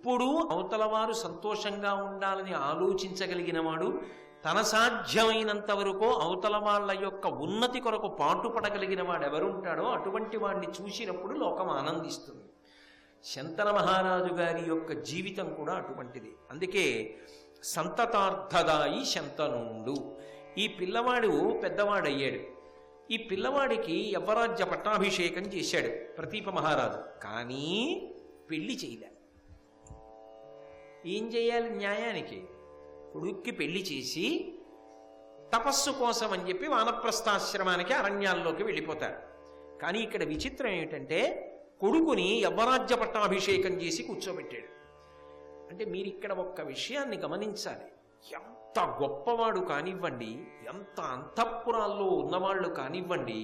ఎప్పుడూ అవతల వారు సంతోషంగా ఉండాలని ఆలోచించగలిగిన వాడు, తన సాధ్యమైనంత వరకు అవతల వాళ్ళ యొక్క ఉన్నతి కొరకు పాటుపడగలిగిన వాడు ఎవరుంటాడో అటువంటి వాడిని చూసినప్పుడు లోకం ఆనందిస్తుంది. శంతన మహారాజు గారి యొక్క జీవితం కూడా అటువంటిది. అందుకే సంతతార్థదాయి శంతనుండు. ఈ పిల్లవాడు పెద్దవాడయ్యాడు. ఈ పిల్లవాడికి యవ్వరాజ్య పట్టాభిషేకం చేశాడు ప్రతీప మహారాజు. కానీ పెళ్లి చేయలే. ఏం చేయాలి? న్యాయానికి కొడుక్కి పెళ్లి చేసి తపస్సు కోసం అని చెప్పి వానప్రస్థాశ్రమానికి అరణ్యాల్లోకి వెళ్ళిపోతారు. కానీ ఇక్కడ విచిత్రం ఏమిటంటే కొడుకుని యవ్వరాజ్య పట్టాభిషేకం చేసి కూర్చోబెట్టాడు. అంటే మీరు ఇక్కడ ఒక్క విషయాన్ని గమనించాలి. ఎంత గొప్పవాడు కానివ్వండి, ఎంత అంతఃపురాల్లో ఉన్నవాళ్ళు కానివ్వండి,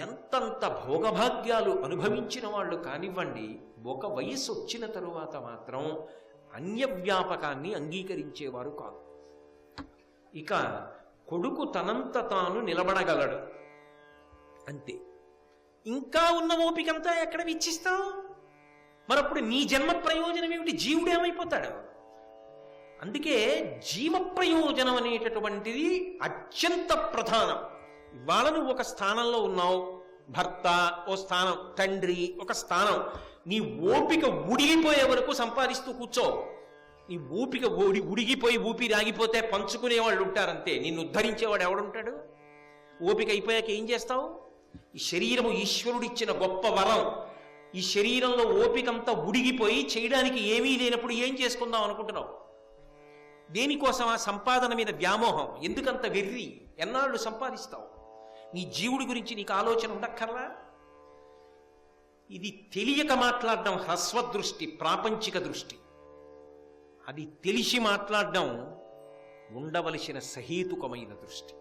ఎంతంత భోగభాగ్యాలు అనుభవించిన వాళ్ళు కానివ్వండి, ఒక వయసు వచ్చిన తరువాత మాత్రం అన్యవ్యాపకాన్ని అంగీకరించేవారు కాదు. ఇక కొడుకు తనంత తాను నిలబడగలడు అంతే. ఇంకా ఉన్న ఓపికంతా ఎక్కడ వెచ్చిస్తావు? మరప్పుడు నీ జన్మ ప్రయోజనం ఏమిటి? జీవుడు ఏమైపోతాడు? అందుకే జీవ ప్రయోజనం అనేటటువంటిది అత్యంత ప్రధానం. ఇవాళ నువ్వు ఒక స్థానంలో ఉన్నావు, భర్త ఓ స్థానం, తండ్రి ఒక స్థానం. నీ ఓపిక ఉడిగిపోయే వరకు సంపాదిస్తూ కూర్చో. నీ ఓపిక ఉడిగిపోయి ఊపిరి ఆగిపోతే పంచుకునే వాళ్ళు ఉంటారంతే. నిన్ను ఉద్ధరించేవాడు ఎవడుంటాడు? ఓపిక అయిపోయాక ఏం చేస్తావు? ఈ శరీరము ఈశ్వరుడిచ్చిన గొప్ప వరం. ఈ శరీరంలో ఓపికంతా ఉడిగిపోయి చేయడానికి ఏమీ లేనప్పుడు ఏం చేసుకుందాం అనుకుంటున్నావు? దేనికోసం? ఆ సంపాదన మీద వ్యామోహం. ఎందుకంత వెర్రి? ఎన్నాళ్ళు సంపాదిస్తావు? నీ జీవుడి గురించి నీకు ఆలోచన ఉండక్కర్లా? ఇది తెలియక మాట్లాడడం హ్రస్వదృష్టి, ప్రాపంచిక దృష్టి. అది తెలిసి మాట్లాడడం ఉండవలసిన సహేతుకమైన దృష్టి.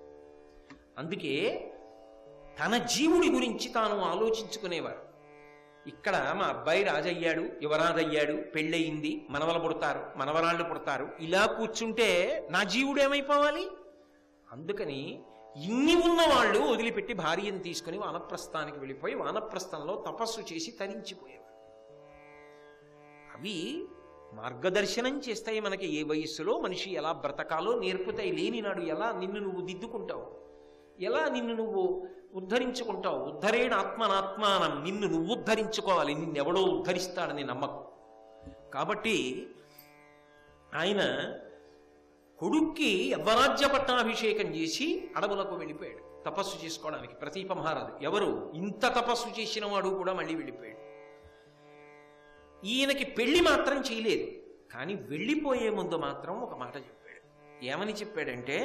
అందుకే తన జీవుడి గురించి తాను ఆలోచించుకునేవారు. ఇక్కడ మా అబ్బాయి రాజయ్యాడు, యువరాజయ్యాడు, పెళ్ళయింది, మనవలు పుడతారు, మనవరాళ్ళు పుడతారు, ఇలా కూర్చుంటే నా జీవుడు ఏమైపోవాలి? అందుకని ఇన్ని ఉన్నవాళ్ళు వదిలిపెట్టి భార్యను తీసుకుని వానప్రస్థానికి వెళ్ళిపోయి వానప్రస్థంలో తపస్సు చేసి తరించిపోయేవారు. అవి మార్గదర్శనం చేస్తాయి మనకి. ఏ వయస్సులో మనిషి ఎలా బ్రతకాలో నేర్పుతాయి. లేనినాడు ఎలా నిన్ను నువ్వు దిద్దుకుంటావు, ఎలా నిన్ను నువ్వు ఉద్ధరించుకుంటావు. ఉద్ధరేణ ఆత్మనాత్మానం. నిన్ను నువ్వు ఉద్ధరించుకోవాలి, నిన్నెవడో ఉద్ధరిస్తాడని నమ్మకం. కాబట్టి ఆయన కొడుక్కి యవ్వరాజ్య పట్టాభిషేకం చేసి అడవులకు వెళ్ళిపోయాడు తపస్సు చేసుకోవడానికి. ప్రతీప మహారాజు ఎవరు? ఇంత తపస్సు చేసిన వాడు కూడా మళ్ళీ వెళ్ళిపోయాడు. ఈయనకి పెళ్లి మాత్రం చేయలేదు. కానీ వెళ్ళిపోయే ముందు మాత్రం ఒక మాట చెప్పాడు. ఏమని చెప్పాడంటే,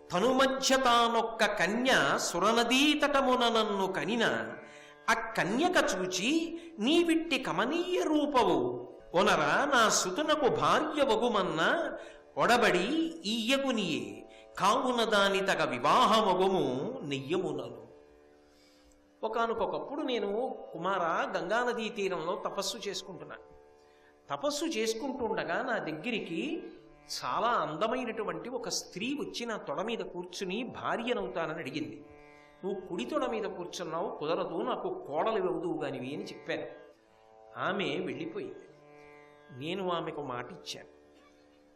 తను మధ్య తానొక్క కన్య సురనదీతటమున నన్ను కనిన ఆ కన్యక చూచి నీవిట్టి కమనీయ రూపవు ఒనరా నా సుతునకు భార్య వగుమన్న ఒడబడి ఈయగునియే కావున దాని తగ వివాహమగుము నెయ్యమునను. ఒకానొకప్పుడు నేను కుమార గంగానదీ తీరంలో తపస్సు చేసుకుంటున్నాను. తపస్సు చేసుకుంటుండగా నా దగ్గరికి చాలా అందమైనటువంటి ఒక స్త్రీ వచ్చి నా తొడ మీద కూర్చుని భార్యనవుతానని అడిగింది. నువ్వు కుడి తొడ మీద కూర్చున్నావు, కుదరదు, నాకు కోడలు వెవుదువు గానివి అని చెప్పాను. ఆమె వెళ్ళిపోయింది. నేను ఆమెకు మాట ఇచ్చాను,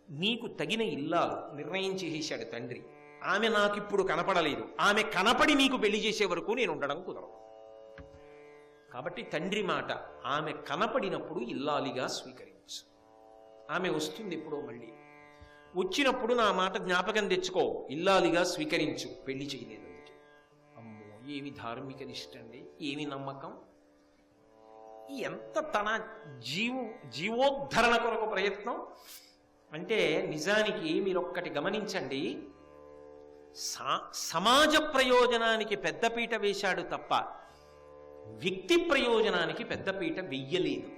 నీకు తగిన ఇల్లాలు నిర్ణయం చేసేశాడు తండ్రి. ఆమె నాకిప్పుడు కనపడలేదు, ఆమె కనపడి నీకు పెళ్లి చేసే వరకు నేను ఉండడం కుదరదు. కాబట్టి తండ్రి మాట, ఆమె కనపడినప్పుడు ఇల్లాలిగా స్వీకరించు. ఆమె వస్తుంది ఎప్పుడో, మళ్ళీ వచ్చినప్పుడు నా మాట జ్ఞాపకం తెచ్చుకో, ఇల్లాలిగా స్వీకరించు, పెళ్లి చేయలేదు. అమ్మో, ఏమి ధార్మిక నిష్ట అండి, ఏమి నమ్మకం! ఎంత తన జీవోద్ధరణ కొరకు ప్రయత్నం అంటే. నిజానికి మీరొక్కటి గమనించండి, సమాజ ప్రయోజనానికి పెద్దపీట వేశాడు తప్ప వ్యక్తి ప్రయోజనానికి పెద్దపీట వెయ్యలేదు.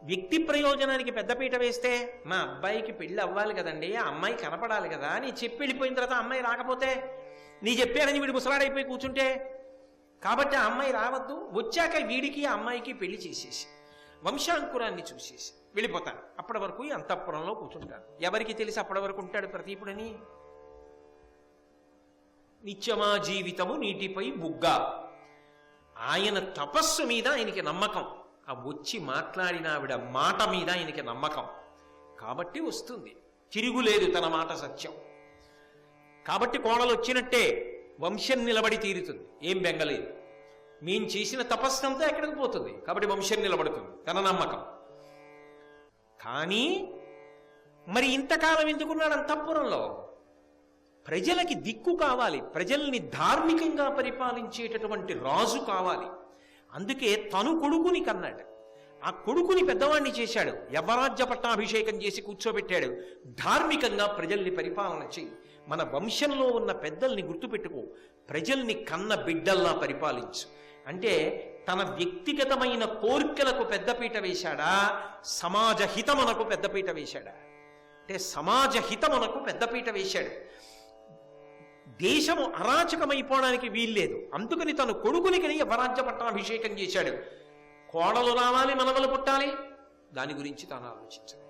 వ్యక్తి ప్రయోజనానికి పెద్దపీట వేస్తే మా అబ్బాయికి పెళ్ళి అవ్వాలి కదండి, ఆ అమ్మాయి కనపడాలి కదా అని చెప్పి వెళ్ళిపోయిన తర్వాత అమ్మాయి రాకపోతే, నీ చెప్పానని వీడు ముసలాడైపోయి కూర్చుంటే, కాబట్టి ఆ అమ్మాయి రావద్దు, వచ్చాక వీడికి ఆ అమ్మాయికి పెళ్లి చేసేసి వంశాంకురాన్ని చూసేసి వెళ్ళిపోతారు. అప్పటి వరకు ఈ అంతఃపురంలో కూర్చుంటారు. ఎవరికి తెలిసి అప్పటి వరకు ఉంటాడు ప్రతీపుడని? నిత్యమా జీవితము నీటిపై బుగ్గ. ఆయన తపస్సు మీద ఆయనకి నమ్మకం. ఆ వచ్చి మాట్లాడిన ఆవిడ మాట మీద ఆయనకి నమ్మకం కాబట్టి వస్తుంది. తిరుగులేదు, తన మాట సత్యం కాబట్టి కోడలు వచ్చినట్టే వంశం నిలబడి తీరుతుంది, ఏం బెంగలేదు. మేం చేసిన తపస్సంతా ఎక్కడికి పోతుంది కాబట్టి వంశం నిలబడుతుంది, తన నమ్మకం. కానీ మరి ఇంతకాలం ఎందుకున్నాడు అంతఃపురంలో? ప్రజలకి దిక్కు కావాలి, ప్రజల్ని ధార్మికంగా పరిపాలించేటటువంటి రాజు కావాలి. అందుకే తను కొడుకుని కన్నాడు, ఆ కొడుకుని పెద్దవాణ్ణి చేశాడు, యవరాజ్య పట్టాభిషేకం చేసి కూర్చోబెట్టాడు. ధార్మికంగా ప్రజల్ని పరిపాలన చెయ్యి, మన వంశంలో ఉన్న పెద్దల్ని గుర్తుపెట్టుకో, ప్రజల్ని కన్న బిడ్డల్లా పరిపాలించు అంటే తన వ్యక్తిగతమైన కోరికలకు పెద్దపీట వేశాడా, సమాజ హితమునకు పెద్దపీట వేశాడా? అంటే సమాజ హితమునకు పెద్దపీట వేశాడు. దేశము అరాచకమైపోవడానికి వీల్లేదు, అందుకని తను కొడుకునికి యవరాజ్య పట్టాభిషేకం చేశాడు. కోడలు రావాలి, మనవలు పుట్టాలి, దాని గురించి తాను ఆలోచించాడు.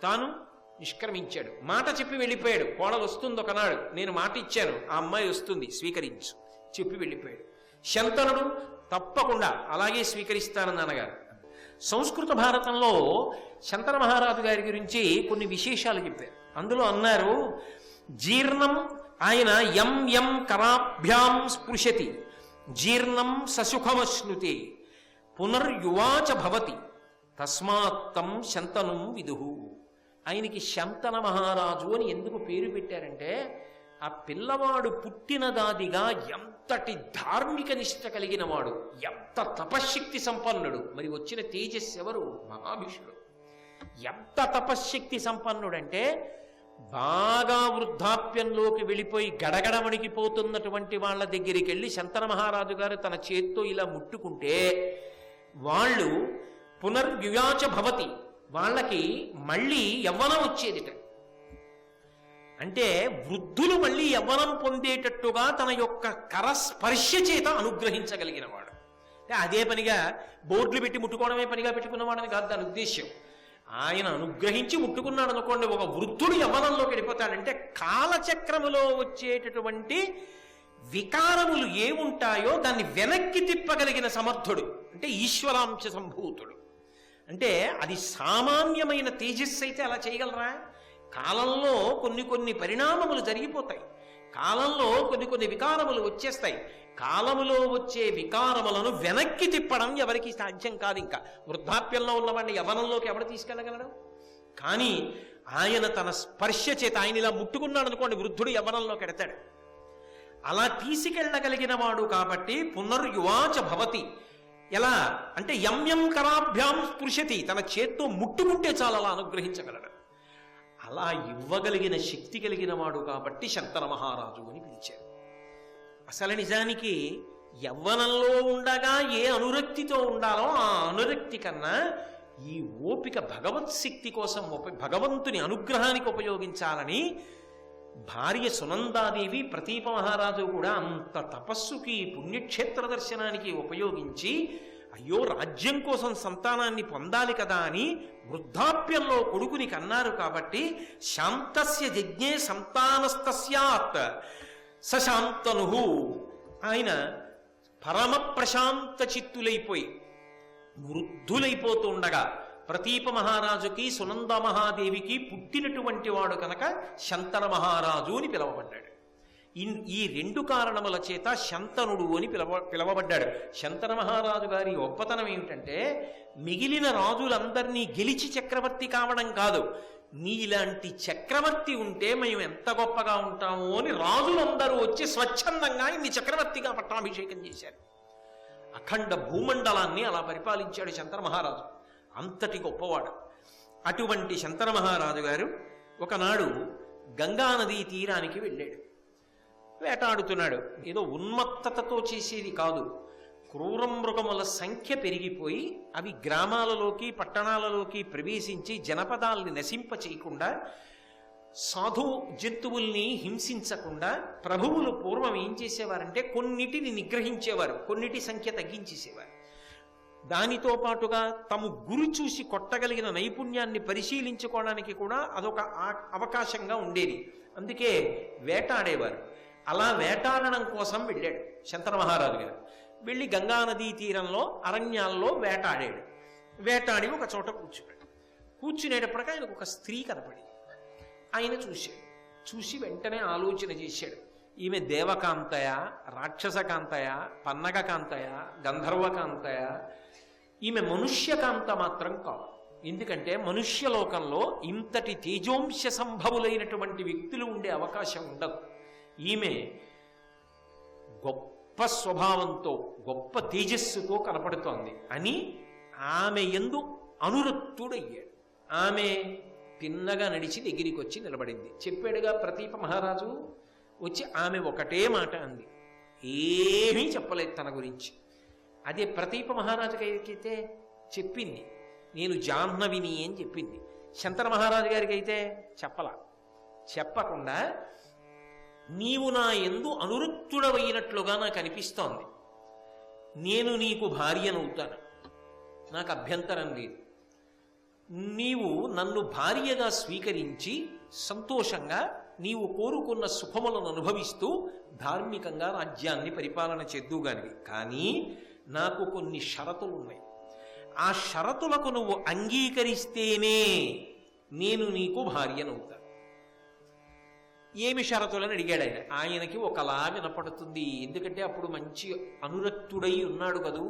తాను నిష్క్రమించాడు, మాట చెప్పి వెళ్ళిపోయాడు. కోడలు వస్తుంది ఒకనాడు, నేను మాట ఇచ్చాను, ఆ అమ్మాయి వస్తుంది, స్వీకరించు చెప్పి వెళ్ళిపోయాడు. శంతనుడు తప్పకుండా అలాగే స్వీకరిస్తానని అనగారు. సంస్కృత భారతంలో శంతన మహారాజు గారి గురించి కొన్ని విశేషాలు చెప్పారు. అందులో అన్నారు, జీర్ణం ఆయన యం యం కరాభ్యాం స్పృశతి జీర్ణం ససుఖమశ్నుతే పునర్యువాచ భవతి తస్మాత్తం శంతనం విదుహు. ఆయనకి శంతన మహారాజు అని ఎందుకు పేరు పెట్టారంటే, ఆ పిల్లవాడు పుట్టినదాదిగా ఎంతటి ధార్మిక నిష్ట కలిగిన వాడు, ఎంత తపశ్శక్తి సంపన్నుడు. మరి వచ్చిన తేజస్సు ఎవరు? మహాభీషుడు. ఎంత తపశ్శక్తి సంపన్నుడంటే, బాగా వృద్ధాప్యంలోకి వెళ్ళిపోయి గడగడ వణికిపోతున్నటువంటి వాళ్ళ దగ్గరికి వెళ్ళి శంతన మహారాజు గారు తన చేత్తో ఇలా ముట్టుకుంటే వాళ్ళు పునర్యువాచ భవతి, వాళ్ళకి మళ్ళీ యవ్వనం వచ్చేదిట. అంటే వృద్ధులు మళ్ళీ యవ్వనం పొందేటట్టుగా తన యొక్క కరస్పర్శ చేత అనుగ్రహించగలిగిన వాడు. అంటే అదే పనిగా బోర్డులు పెట్టి ముట్టుకోవడమే పనిగా పెట్టుకున్నవాడని కాదు దాని ఉద్దేశ్యం. ఆయన అనుగ్రహించి ముట్టుకున్నాడు అనుకోండి, ఒక వృద్ధుడు యవ్వనంలోకి వెళ్ళిపోతాడంటే కాలచక్రములో వచ్చేటటువంటి వికారములు ఏముంటాయో దాన్ని వెనక్కి తిప్పగలిగిన సమర్థుడు, అంటే ఈశ్వరాంశ సంభూతుడు. అంటే అది సామాన్యమైన తేజస్సు అయితే అలా చేయగలరా? కాలంలో కొన్ని కొన్ని పరిణామములు జరిగిపోతాయి, కాలంలో కొన్ని కొన్ని వికారములు వచ్చేస్తాయి. కాలములో వచ్చే వికారములను వెనక్కి తిప్పడం ఎవరికి సాధ్యం కాదు. ఇంకా వృద్ధాప్యంలో ఉన్నవాడిని యవ్వనంలోకి ఎవరు తీసుకెళ్ళగలడు? కానీ ఆయన తన స్పర్శ చేత, ఆయన ఇలా ముట్టుకున్నాడు అనుకోండి, వృద్ధుడు యవ్వనంలోకి ఎడతాడు. అలా తీసుకెళ్ళగలిగిన వాడు కాబట్టి పునర్యువాచ భవతి. ఎలా అంటే యం కరాభ్యాం స్పృశతి, తన చేత్తో ముట్టుకుంటే చాలా అలా అనుగ్రహించగలడు. అలా ఇవ్వగలిగిన శక్తి కలిగిన వాడు కాబట్టి శంతన మహారాజు అని పిలిచారు. అసలు నిజానికి యవ్వనంలో ఉండగా ఏ అనురక్తితో ఉండాలో ఆ అనురక్తి కన్నా ఈ ఓపిక భగవత్ శక్తి కోసం భగవంతుని అనుగ్రహానికి ఉపయోగించాలని భార్య సునందాదేవి, ప్రతీప మహారాజు కూడా అంత తపస్సుకి పుణ్యక్షేత్ర దర్శనానికి ఉపయోగించి, అయ్యో రాజ్యం కోసం సంతానాన్ని పొందాలి కదా అని వృద్ధాప్యంలో కొడుకుని కన్నారు. కాబట్టి శాంతస్య యజ్ఞే సంతానస్తస్యాత్ సశాంతను, ఆయన పరమ ప్రశాంత చిత్తులైపోయి వృద్ధులైపోతూ ఉండగా ప్రతీప మహారాజుకి సునంద మహాదేవికి పుట్టినటువంటి వాడు కనుక శంతన మహారాజు అని పిలవబడ్డాడు. ఈ రెండు కారణముల చేత శంతనుడు అని పిలవబడ్డాడు. శంతన మహారాజు గారి గొప్పతనం ఏమిటంటే, మిగిలిన రాజులందరినీ గెలిచి చక్రవర్తి కావడం కాదు, నీలాంటి చక్రవర్తి ఉంటే మేము ఎంత గొప్పగా ఉంటామో అని రాజులందరూ వచ్చి స్వచ్ఛందంగా ఇన్ని చక్రవర్తిగా పట్టాభిషేకం చేశారు. అఖండ భూమండలాన్ని అలా పరిపాలించాడు శంతన మహారాజు, అంతటి గొప్పవాడు. అటువంటి శంతన మహారాజు గారు ఒకనాడు గంగానదీ తీరానికి వెళ్ళాడు. వేటాడుతున్నాడు. ఏదో ఉన్మత్తతతో చేసేది కాదు, క్రూర మృగముల సంఖ్య పెరిగిపోయి అవి గ్రామాలలోకి పట్టణాలలోకి ప్రవేశించి జనపదాల్ని నశింప చేయకుండా, సాధు జంతువుల్ని హింసించకుండా ప్రభువులు పూర్వం ఏం చేసేవారంటే కొన్నిటిని నిగ్రహించేవారు, కొన్నిటి సంఖ్య తగ్గించేసేవారు. దానితో పాటుగా తమ గురి చూసి కొట్టగలిగిన నైపుణ్యాన్ని పరిశీలించుకోవడానికి కూడా అదొక అవకాశంగా ఉండేది. అందుకే వేటాడేవారు. అలా వేటాడడం కోసం వెళ్ళాడు శంతన మహారాజు గారు. వెళ్ళి గంగానదీ తీరంలో అరణ్యాల్లో వేటాడాడు. వేటాడి ఒక చోట కూర్చున్నాడు. కూర్చునేటప్పటికి ఆయనకు ఒక స్త్రీ కనపడి ఆయన చూసి వెంటనే ఆలోచన చేశాడు. ఈమె దేవకాంతయ, రాక్షసకాంతయ, పన్నగకాంతయ, గంధర్వకాంతయ, ఈమె మనుష్యకాంత మాత్రం కాదు. ఎందుకంటే మనుష్యలోకంలో ఇంతటి తేజోంశ సంభవులైనటువంటి వ్యక్తులు ఉండే అవకాశం ఉండదు. ఈమె గొప్ప స్వభావంతో గొప్ప తేజస్సుతో కనపడుతోంది అని ఆమె యందు అనురక్తుడయ్యాడు. ఆమె తిన్నగా నడిచి దగ్గరికి వచ్చి నిలబడింది. చెప్పాడుగా ప్రతీప మహారాజు. వచ్చి ఆమె ఒకటే మాట అంది, ఏమీ చెప్పలేదు తన గురించి. అదే ప్రతీప మహారాజుకి అయితే చెప్పింది, నేను జాహ్నవిని అని చెప్పింది. శంతన మహారాజు గారికి అయితే చెప్పకుండా నీవు నా యందు అనురక్తుడవైనట్లుగా నాకు అనిపిస్తోంది, నేను నీకు భార్యనవుతాను, నాకు అభ్యంతరం లేదు, నీవు నన్ను భార్యగా స్వీకరించి సంతోషంగా నీవు కోరుకున్న సుఖములను అనుభవిస్తూ ధార్మికంగా రాజ్యాన్ని పరిపాలన చేద్దుగానివి. కానీ నాకు కొన్ని షరతులు ఉన్నాయి. ఆ షరతులకు నువ్వు అంగీకరిస్తేనే నేను నీకు భార్యనవుతాను. ఏమి షరతులని అడిగాడు ఆయన. ఆయనకి ఒకలా వినపడుతుంది, ఎందుకంటే అప్పుడు మంచి అనురక్తుడై ఉన్నాడు కదూ.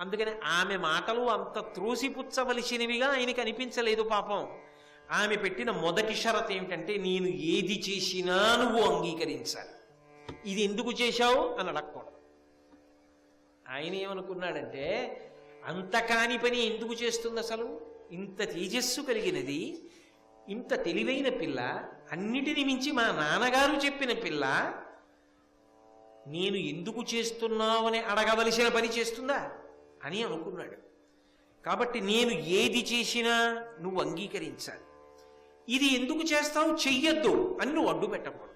అందుకని ఆమె మాటలు అంత త్రోసిపుచ్చవలసినవిగా ఆయనకి అనిపించలేదు పాపం. ఆమె పెట్టిన మొదటి షరతు ఏమిటంటే, నేను ఏది చేసినా నువ్వు అంగీకరించాలి. ఇది ఎందుకు చేశావు అని అడగకూడదు. ఆయన ఏమనుకున్నాడంటే, అంత కాని పని ఎందుకు చేస్తుంది అసలు? ఇంత తేజస్సు కలిగినది, ఇంత తెలివైన పిల్ల, అన్నిటిని మించి మా నాన్నగారు చెప్పిన పిల్ల, నేను ఎందుకు చేస్తున్నావని అడగవలసిన పని చేస్తుందా అని అనుకున్నాడు. కాబట్టి నేను ఏది చేసినా నువ్వు అంగీకరించాలి. ఇది ఎందుకు చేస్తావు, చెయ్యొద్దు అని నువ్వు అడ్డు పెట్టకూడదు.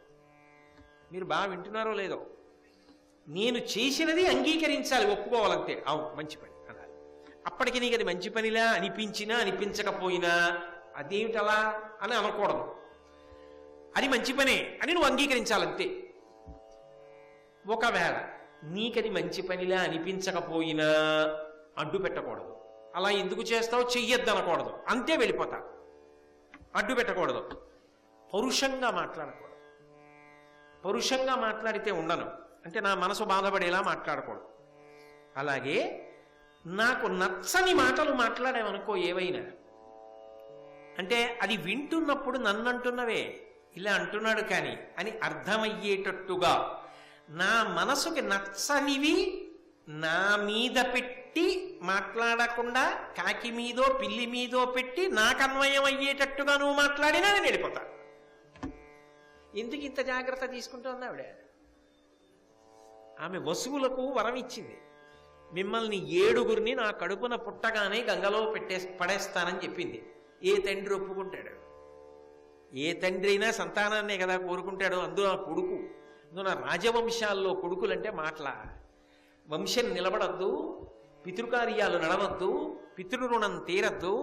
మీరు బాగా వింటున్నారో లేదో? నేను చేసినది అంగీకరించాలి, ఒప్పుకోవాలంతే. అవును మంచి పని అనాలి. అప్పటికి నీకు అది మంచి పనిలా అనిపించినా అనిపించకపోయినా అదేమిటలా అని అనకూడదు. అది మంచి పనే అని నువ్వు అంగీకరించాలంతే. ఒకవేళ నీకది మంచి పనిలా అనిపించకపోయినా అడ్డు పెట్టకూడదు. అలా ఎందుకు చేస్తావు, చెయ్యొద్దు అనకూడదు, అంతే వెళ్ళిపోతా. అడ్డు పెట్టకూడదు. పరుషంగా మాట్లాడకూడదు. పరుషంగా మాట్లాడితే ఉండను అంటే నా మనసు బాధపడేలా మాట్లాడకూడదు. అలాగే నాకు నచ్చని మాటలు మాట్లాడామనుకో ఏవైనా, అంటే అది వింటున్నప్పుడు నన్ను అంటున్నవే ఇలా అంటున్నాడు కానీ అని అర్థమయ్యేటట్టుగా నా మనసుకి నచ్చనివి నా మీద పెట్టి మాట్లాడకుండా కాకి మీదో పిల్లి మీదో పెట్టి నాకు అన్వయం అయ్యేటట్టుగా నువ్వు మాట్లాడినా నేను వెళ్ళిపోతా. ఎందుకు ఇంత జాగ్రత్త తీసుకుంటోంది ఆవిడ? ఆమె వసువులకు వరం ఇచ్చింది, మిమ్మల్ని 7 నా కడుపున పుట్టగానే గంగలో పడేస్తానని చెప్పింది. ఏ తండ్రి ఒప్పుకుంటాడు? ఏ తండ్రి అయినా సంతానాన్నే కదా కోరుకుంటాడు. అందులో కొడుకు, అందులో రాజవంశాల్లో కొడుకులంటే మాటల వంశం నిలబడద్దు, పితృకార్యాలు నడవద్దు, పితృరుణం తీరద్దు.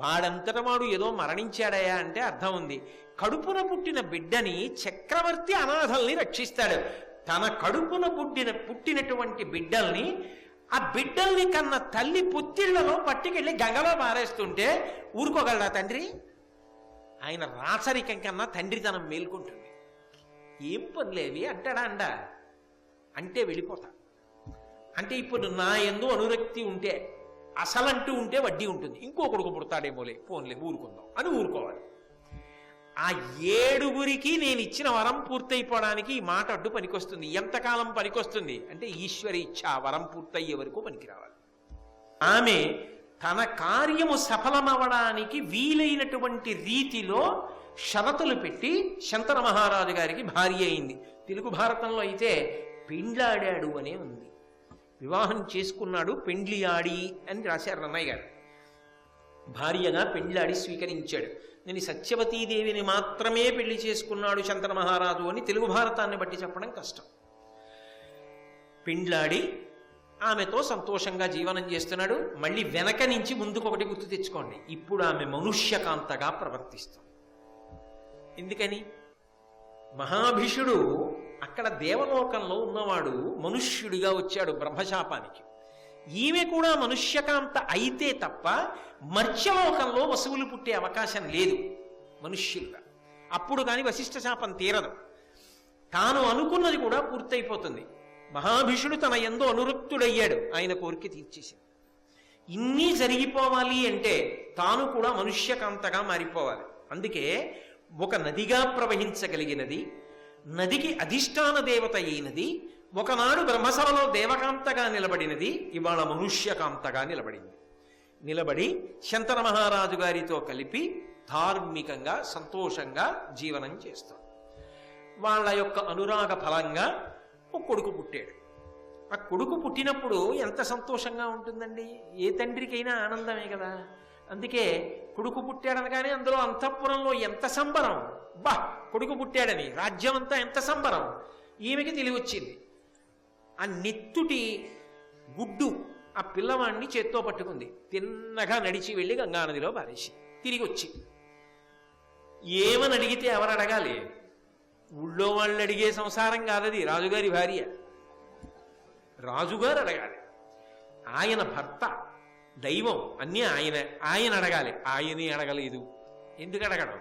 వాడంతట వాడు ఏదో మరణించాడయా అంటే అర్థం ఉంది. కడుపున పుట్టిన బిడ్డని చక్రవర్తి అనాథల్ని రక్షిస్తాడు. తన కడుపున పుట్టినటువంటి బిడ్డల్ని, ఆ బిడ్డల్ని కన్న తల్లి పుత్తిళ్లలో పట్టుకెళ్ళి గంగలో మారేస్తుంటే ఊరుకోగలడా తండ్రి? ఆయన రాచరికం కన్నా తండ్రితనం మేల్కొంటుంది. ఏం పనులేవి అంటాడా? అంటే వెళ్ళిపోతా. అంటే ఇప్పుడు నా యందు అనురక్తి ఉంటే, అసలంటూ ఉంటే వడ్డీ ఉంటుంది. ఇంకో కొడుకు పుడతాడేమోలే, పోన్లే ఊరుకుందాం అని ఊరుకోవాలి. ఆ 7 నేను ఇచ్చిన వరం పూర్తయిపోవడానికి ఈ మాట అడ్డు పనికొస్తుంది. ఎంతకాలం పనికొస్తుంది అంటే ఈశ్వరి ఇచ్చ వరం పూర్తయ్యే వరకు పనికి రావాలి. ఆమె తన కార్యము సఫలమవడానికి వీలైనటువంటి రీతిలో షరతులు పెట్టి శంతన మహారాజు గారికి భార్య అయింది. తెలుగు భారతంలో అయితే పెండ్లాడాడు అనే ఉంది. వివాహం చేసుకున్నాడు, పెండ్లి ఆడి అని రాశారు రన్నయ్య గారు. భార్యగా పెండ్లాడి స్వీకరించాడు. నేను సత్యవతీదేవిని మాత్రమే పెళ్లి చేసుకున్నాడు శంతన మహారాజు అని తెలుగు భారతాన్ని బట్టి చెప్పడం కష్టం. పెండ్లాడి ఆమెతో సంతోషంగా జీవనం చేస్తున్నాడు. మళ్ళీ వెనక నుంచి ముందుకు ఒకటి గుర్తు తెచ్చుకోండి, ఇప్పుడు ఆమె మనుష్యకాంతగా ప్రవర్తిస్తుంది. ఎందుకని? మహాభిషుడు అక్కడ దేవలోకంలో ఉన్నవాడు మనుష్యుడిగా వచ్చాడు బ్రహ్మశాపానికి. ఈమె కూడా మనుష్యకాంత అయితే తప్ప మర్త్యలోకంలో వసువులు పుట్టే అవకాశం లేదు మనుష్యులుగా. అప్పుడు కానీ వశిష్ఠ శాపం తీరదు. తాను అనుకున్నది కూడా పూర్తయిపోతుంది. మహాభిషుడు తన యందు అనురక్తుడయ్యాడు, ఆయన కోరిక తీర్చేసింది. ఇన్ని జరిగిపోవాలి అంటే తాను కూడా మనుష్యకాంతగా మారిపోవాలి. అందుకే ఒక నదిగా ప్రవహించగలిగినది, నదికి అధిష్టాన దేవత అయినది, ఒకనాడు బ్రహ్మసభలో దేవకాంతగా నిలబడినది, ఇవాళ మనుష్యకాంతగా నిలబడి శంతన మహారాజు గారితో కలిపి ధార్మికంగా సంతోషంగా జీవనం చేస్తాడు. వాళ్ళ యొక్క అనురాగ ఫలంగా ఒక కొడుకు పుట్టాడు. ఆ కొడుకు పుట్టినప్పుడు ఎంత సంతోషంగా ఉంటుందండి, ఏ తండ్రికైనా ఆనందమే కదా. అందుకే కొడుకు పుట్టాడనగానే అందులో అంతఃపురంలో ఎంత సంబరం, బా కొడుకు పుట్టాడని రాజ్యం అంతా ఎంత సంబరం. ఈమెకి తెలివచ్చింది. ఆ నెత్తుటి గుడ్డు ఆ పిల్లవాడిని చేత్తో పట్టుకుంది, తిన్నగా నడిచి వెళ్ళి గంగానదిలో పారేసి తిరిగి వచ్చి ఏమని అడిగితే ఎవరు అడగాలి? ఊళ్ళో వాళ్ళు అడిగే సంసారం కాదది, రాజుగారి భార్య, రాజుగారు అడగాలి. ఆయన భర్త, దైవం అన్నీ ఆయన అడగాలి. ఆయనే అడగలేదు. ఎందుకు అడగడం?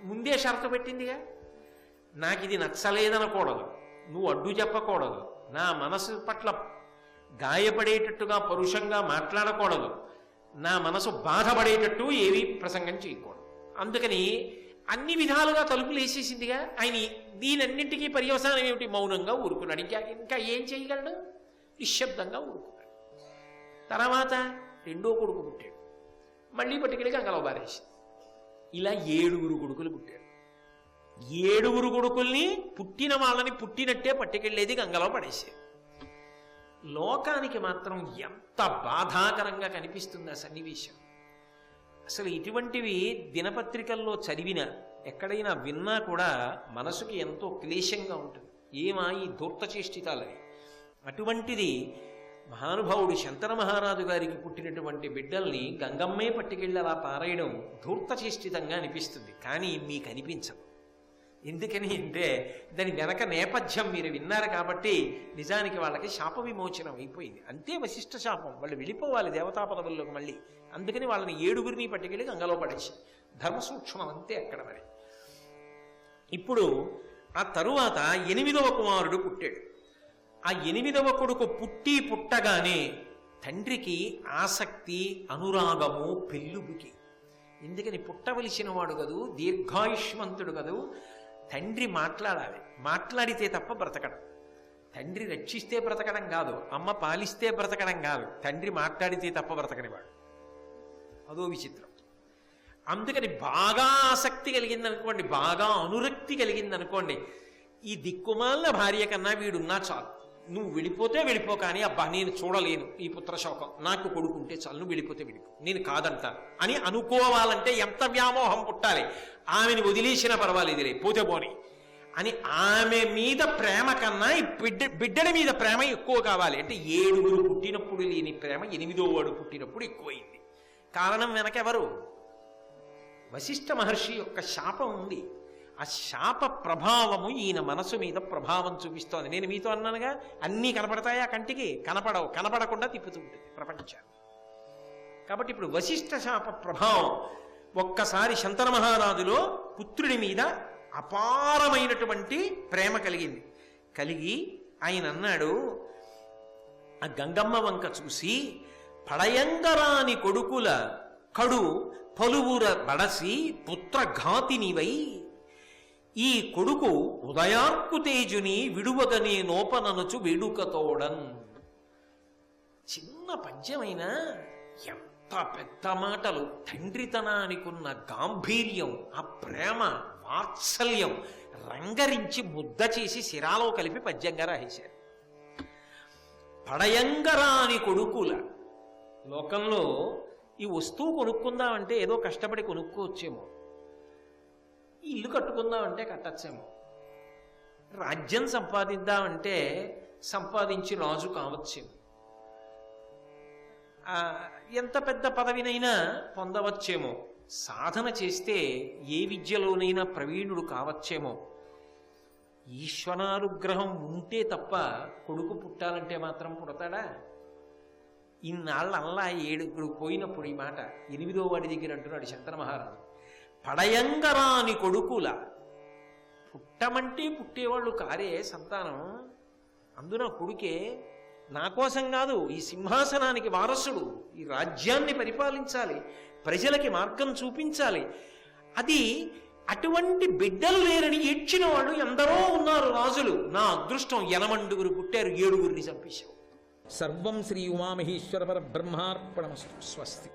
ముందే షరతు పెట్టిందిగా, నాకు ఇది నచ్చలేదనకూడదు, నువ్వు అడ్డు చెప్పకూడదు, నా మనసు పట్ల గాయపడేటట్టుగా పరుషంగా మాట్లాడకూడదు, నా మనసు బాధపడేటట్టు ఏమీ ప్రసంగం చేయకూడదు. అందుకని అన్ని విధాలుగా తలుపులు వేసేసిందిగా. ఆయన దీనన్నింటికీ పర్యవసానం ఏమిటి? మౌనంగా ఊరుకున్నాడు. ఇంకా ఏం చేయగలడు? నిశ్శబ్దంగా ఊరుకున్నాడు. తర్వాత రెండో కొడుకు పుట్టాడు, మళ్ళీ పట్టుకెళ్ళి గంగలో బారేసి ఇలా 7 కొడుకులు పుట్టాడు. 7 కొడుకుల్ని పుట్టిన వాళ్ళని పుట్టినట్టే పట్టుకెళ్ళేది, గంగలో పడేసేది. లోకానికి మాత్రం ఎంత బాధాకరంగా కనిపిస్తుంది ఆ సన్నివేశం. అసలు ఇటువంటివి దినపత్రికల్లో చదివినా ఎక్కడైనా విన్నా కూడా మనసుకి ఎంతో క్లేశంగా ఉంటుంది. ఏమా ఈ ధూర్త చేష్టితాలని. అటువంటిది మహానుభావుడు శంతన మహారాజు గారికి పుట్టినటువంటి బిడ్డల్ని గంగమ్మే పట్టుకెళ్ళి అలా పారేయడం ధూర్త చేష్టితంగా అనిపిస్తుంది. కానీ మీకు అనిపించదు. ఎందుకని అంటే దాని వెనక నేపథ్యం మీరు విన్నారు కాబట్టి నిజానికి వాళ్ళకి శాప విమోచనం అయిపోయింది. అంతే వశిష్ఠ శాపం, వాళ్ళు వెళ్ళిపోవాలి దేవతా పదవుల్లోకి మళ్ళీ. అందుకని వాళ్ళని 7 పట్టుకెళ్ళి గంగలో పడేసి ధర్మ సూక్ష్మం అంతే అక్కడ. మరి ఇప్పుడు ఆ తరువాత 8వ కుమారుడు పుట్టాడు. ఆ 8వ కొడుకు పుట్టగానే తండ్రికి ఆసక్తి, అనురాగము పెళ్ళుబుకి. ఎందుకని పుట్టవలసిన వాడు కదూ, దీర్ఘాయుష్మంతుడు కదూ. తండ్రి మాట్లాడాలి, మాట్లాడితే తప్ప బ్రతకడం. తండ్రి రక్షిస్తే బ్రతకడం కాదు, అమ్మ పాలిస్తే బ్రతకడం కాదు, తండ్రి మాట్లాడితే తప్ప బ్రతకనివాడు. అదో విచిత్రం. అందుకని బాగా ఆసక్తి కలిగిందనుకోండి, బాగా అనురక్తి కలిగిందనుకోండి, ఈ దిక్కుమాలిన భార్య కన్నా వీడున్నా చాలు, నువ్వు వెళ్ళిపోతే వెళ్ళిపో, కానీ అబ్బా నేను చూడలేను ఈ పుత్రశోకం, నాకు కొడుకుంటే చాలు, నువ్వు వెళ్ళిపోతే వెళ్ళిపో, నేను కాదంటాను అని అనుకోవాలంటే ఎంత వ్యామోహం పుట్టాలి. ఆమెను వదిలేసినా పర్వాలేదులే, పోతే పోని అని ఆమె మీద ప్రేమ కన్నా ఈ బిడ్డడి మీద ప్రేమ ఎక్కువ కావాలి. అంటే 7 పుట్టినప్పుడు లేని ప్రేమ 8వ వాడు పుట్టినప్పుడు ఎక్కువైంది. కారణం వెనకెవరు? వశిష్ఠ మహర్షి యొక్క శాపం ఉంది. ఆ శాప ప్రభావము ఈయన మనసు మీద ప్రభావం చూపిస్తోంది. నేను మీతో అన్నానుగా, అన్నీ కనపడతాయా కంటికి? కనపడవు, కనపడకుండా తిప్పుతూ ఉంటుంది ప్రపంచాన్ని. కాబట్టి ఇప్పుడు వశిష్ఠ శాప ప్రభావం ఒక్కసారి శంతన మహారాజులో పుత్రుడి మీద అపారమైనటువంటి ప్రేమ కలిగి ఆయన అన్నాడు, ఆ గంగమ్మ వంక చూసి, పడయంగరాని కొడుకుల కడు పలువుర బడసి పుత్రఘాతినివై, ఈ కొడుకు ఉదయార్కు తేజుని విడువగనే నోపననుచు వేడుకతోడన్. చిన్న పద్యమైన ఎంత పెద్ద మాటలు, తండ్రితనానికున్న గాంభీర్యం, ఆ ప్రేమ వాత్సల్యం రంగరించి ముద్ద చేసి శిరాలో కలిపి పద్యంగా రాసేశారు. పడయంగరాని కొడుకుల. లోకంలో ఈ వస్తువు కొనుక్కుందామంటే ఏదో కష్టపడి కొనుక్కోవచ్చేమో, ఇల్లు కట్టుకుందామంటే కట్టచ్చేమో, రాజ్యం సంపాదిద్దామంటే సంపాదించి రాజు కావచ్చేమో, ఎంత పెద్ద పదవినైనా పొందవచ్చేమో, సాధన చేస్తే ఏ విద్యలోనైనా ప్రవీణుడు కావచ్చేమో. ఈశ్వరానుగ్రహం ఉంటే తప్ప కొడుకు పుట్టాలంటే మాత్రం పుడతాడా? ఇన్నాళ్ళు అల్లా 7 పోయినప్పుడు ఈ మాట 8వ వాడి దగ్గర అంటున్నాడు శంకర మహారాజు. పడయంగరాని కొడుకుల, పుట్టమంటే పుట్టేవాళ్ళు కారే సంతానం, అందున కొడుకే. నా కోసం కాదు, ఈ సింహాసనానికి వారసుడు, ఈ రాజ్యాన్ని పరిపాలించాలి, ప్రజలకి మార్గం చూపించాలి. అది అటువంటి బిడ్డలు లేరని ఏడ్చిన వాళ్ళు ఎందరో ఉన్నారు రాజులు. నా అదృష్టం 8 పుట్టారు, 7 చంపేశావు. సర్వం శ్రీ ఉమామహేశ్వర పరబ్రహ్మార్పణమస్తు. స్వస్తి.